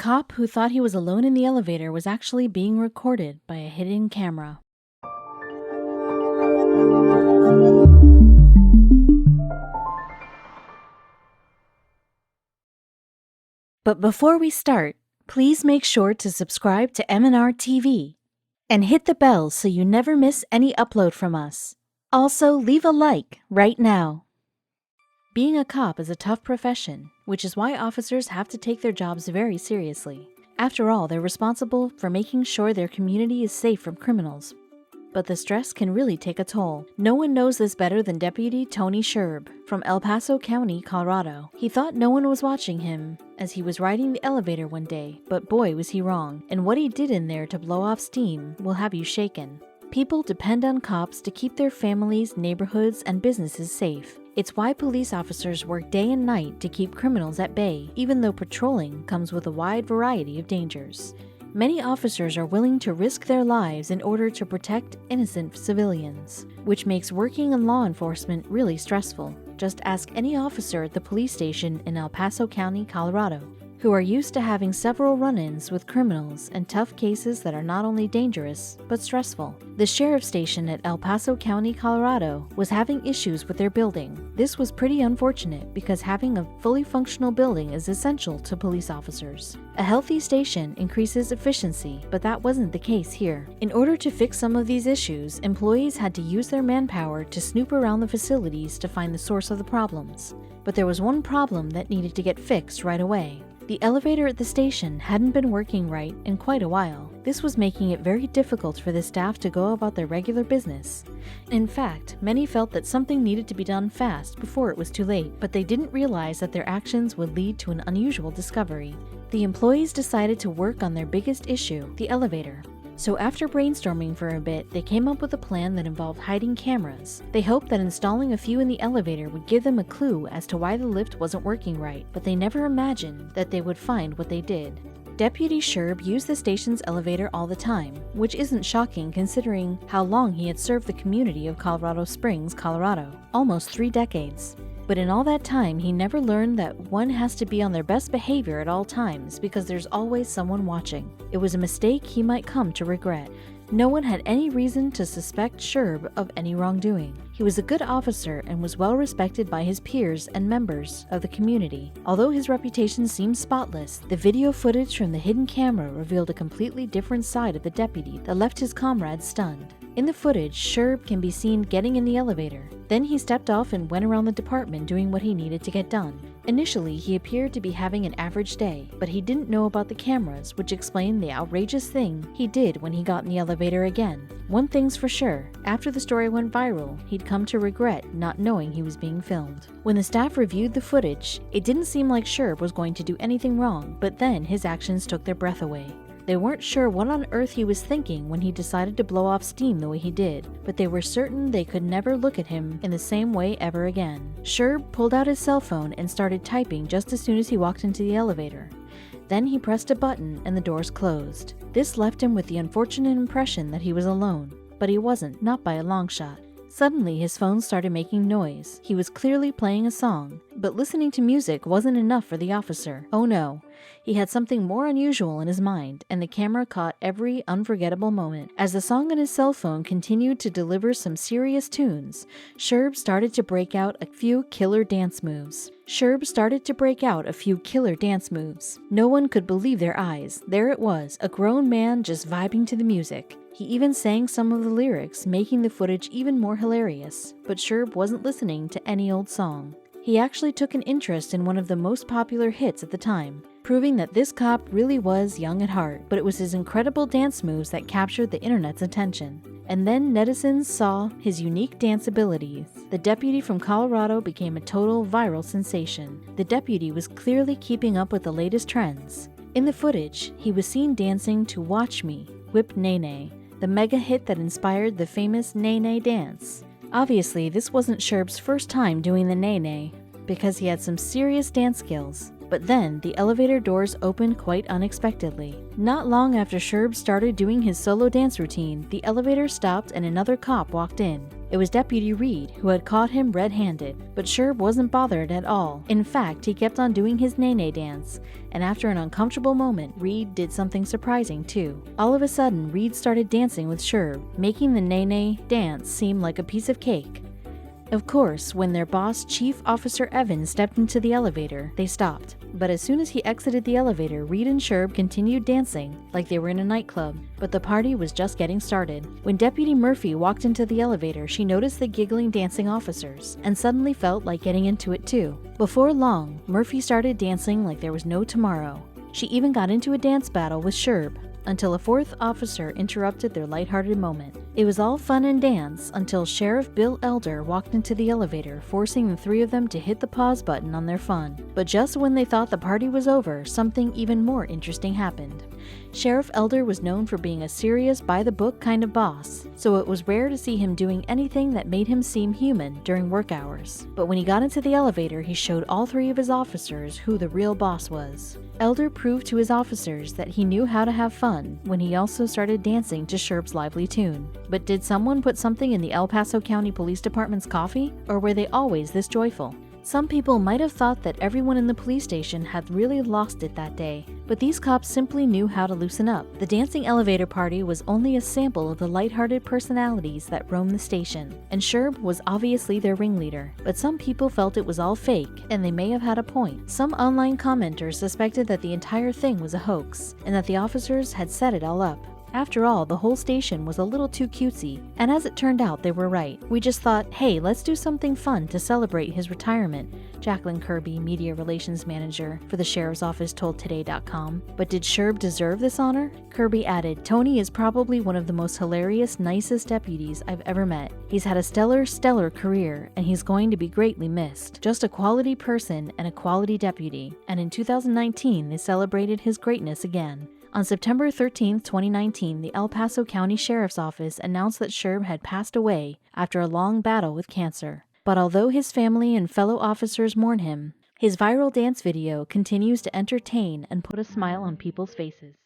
cop who thought he was alone in the elevator was actually being recorded by a hidden camera. But before we start, please make sure to subscribe to M&R TV and hit the bell so you never miss any upload from us. Also, leave a like right now. Being a cop is a tough profession, which is why officers have to take their jobs very seriously. After all, they're responsible for making sure their community is safe from criminals. But the stress can really take a toll. No one knows this better than Deputy Tony Scherb from El Paso County, Colorado. He thought no one was watching him as he was riding the elevator one day, but boy was he wrong. And what he did in there to blow off steam will have you shaken. People depend on cops to keep their families, neighborhoods, and businesses safe. It's why police officers work day and night to keep criminals at bay, even though patrolling comes with a wide variety of dangers. Many officers are willing to risk their lives in order to protect innocent civilians, which makes working in law enforcement really stressful. Just ask any officer at the police station in El Paso County, Colorado, who are used to having several run-ins with criminals and tough cases that are not only dangerous, but stressful. The sheriff's station at El Paso County, Colorado, was having issues with their building. This was pretty unfortunate because having a fully functional building is essential to police officers. A healthy station increases efficiency, but that wasn't the case here. In order to fix some of these issues, employees had to use their manpower to snoop around the facilities to find the source of the problems. But there was one problem that needed to get fixed right away. The elevator at the station hadn't been working right in quite a while. This was making it very difficult for the staff to go about their regular business. In fact, many felt that something needed to be done fast before it was too late, but they didn't realize that their actions would lead to an unusual discovery. The employees decided to work on their biggest issue, the elevator. So after brainstorming for a bit, they came up with a plan that involved hiding cameras. They hoped that installing a few in the elevator would give them a clue as to why the lift wasn't working right, but they never imagined that they would find what they did. Deputy Scherb used the station's elevator all the time, which isn't shocking considering how long he had served the community of Colorado Springs, Colorado, almost 3 decades. But in all that time, he never learned that one has to be on their best behavior at all times because there's always someone watching. It was a mistake he might come to regret. No one had any reason to suspect Scherb of any wrongdoing. He was a good officer and was well respected by his peers and members of the community. Although his reputation seemed spotless, the video footage from the hidden camera revealed a completely different side of the deputy that left his comrades stunned. In the footage, Scherb can be seen getting in the elevator. Then he stepped off and went around the department doing what he needed to get done. Initially, he appeared to be having an average day, but he didn't know about the cameras, which explained the outrageous thing he did when he got in the elevator again. One thing's for sure, after the story went viral, he'd come to regret not knowing he was being filmed. When the staff reviewed the footage, it didn't seem like Scherb was going to do anything wrong, but then his actions took their breath away. They weren't sure what on earth he was thinking when he decided to blow off steam the way he did, but they were certain they could never look at him in the same way ever again. Scherb pulled out his cell phone and started typing just as soon as he walked into the elevator. Then he pressed a button and the doors closed. This left him with the unfortunate impression that he was alone, but he wasn't, not by a long shot. Suddenly, his phone started making noise. He was clearly playing a song, but listening to music wasn't enough for the officer. Oh no. He had something more unusual in his mind, and the camera caught every unforgettable moment. As the song on his cell phone continued to deliver some serious tunes, Scherb started to break out a few killer dance moves. No one could believe their eyes. There it was, a grown man just vibing to the music. He even sang some of the lyrics, making the footage even more hilarious. But Scherb wasn't listening to any old song. He actually took an interest in one of the most popular hits at the time, proving that this cop really was young at heart. But it was his incredible dance moves that captured the internet's attention. And then netizens saw his unique dance abilities. The deputy from Colorado became a total viral sensation. The deputy was clearly keeping up with the latest trends. In the footage, he was seen dancing to Watch Me, Whip Nae Nae, the mega hit that inspired the famous Nae Nae dance. Obviously, this wasn't Scherb's first time doing the Nae Nae, because he had some serious dance skills, But then, the elevator doors opened quite unexpectedly. Not long after Scherb started doing his solo dance routine, the elevator stopped and another cop walked in. It was Deputy Reed, who had caught him red-handed, but Scherb wasn't bothered at all. In fact, he kept on doing his nay-nay dance, and after an uncomfortable moment, Reed did something surprising too. All of a sudden, Reed started dancing with Scherb, making the nay-nay dance seem like a piece of cake. Of course, when their boss, Chief Officer Evans, stepped into the elevator, they stopped. But as soon as he exited the elevator, Reed and Scherb continued dancing like they were in a nightclub. But the party was just getting started. When Deputy Murphy walked into the elevator, she noticed the giggling dancing officers, and suddenly felt like getting into it too. Before long, Murphy started dancing like there was no tomorrow. She even got into a dance battle with Scherb, until a fourth officer interrupted their lighthearted moment. It was all fun and dance until Sheriff Bill Elder walked into the elevator, forcing the three of them to hit the pause button on their fun. But just when they thought the party was over, something even more interesting happened. Sheriff Elder was known for being a serious, by-the-book kind of boss, so it was rare to see him doing anything that made him seem human during work hours. But when he got into the elevator, he showed all three of his officers who the real boss was. Elder proved to his officers that he knew how to have fun when he also started dancing to Scherb's lively tune. But did someone put something in the El Paso County Police Department's coffee, or were they always this joyful? Some people might have thought that everyone in the police station had really lost it that day, but these cops simply knew how to loosen up. The dancing elevator party was only a sample of the lighthearted personalities that roamed the station, and Scherb was obviously their ringleader. But some people felt it was all fake, and they may have had a point. Some online commenters suspected that the entire thing was a hoax, and that the officers had set it all up. After all, the whole station was a little too cutesy, and as it turned out, they were right. We just thought, hey, let's do something fun to celebrate his retirement, Jacqueline Kirby, Media Relations Manager for the Sheriff's Office, told Today.com. But did Scherb deserve this honor? Kirby added, Tony is probably one of the most hilarious, nicest deputies I've ever met. He's had a stellar career, and he's going to be greatly missed. Just a quality person and a quality deputy. And in 2019, they celebrated his greatness again. On September 13, 2019, the El Paso County Sheriff's Office announced that Scherb had passed away after a long battle with cancer. But although his family and fellow officers mourn him, his viral dance video continues to entertain and put a smile on people's faces.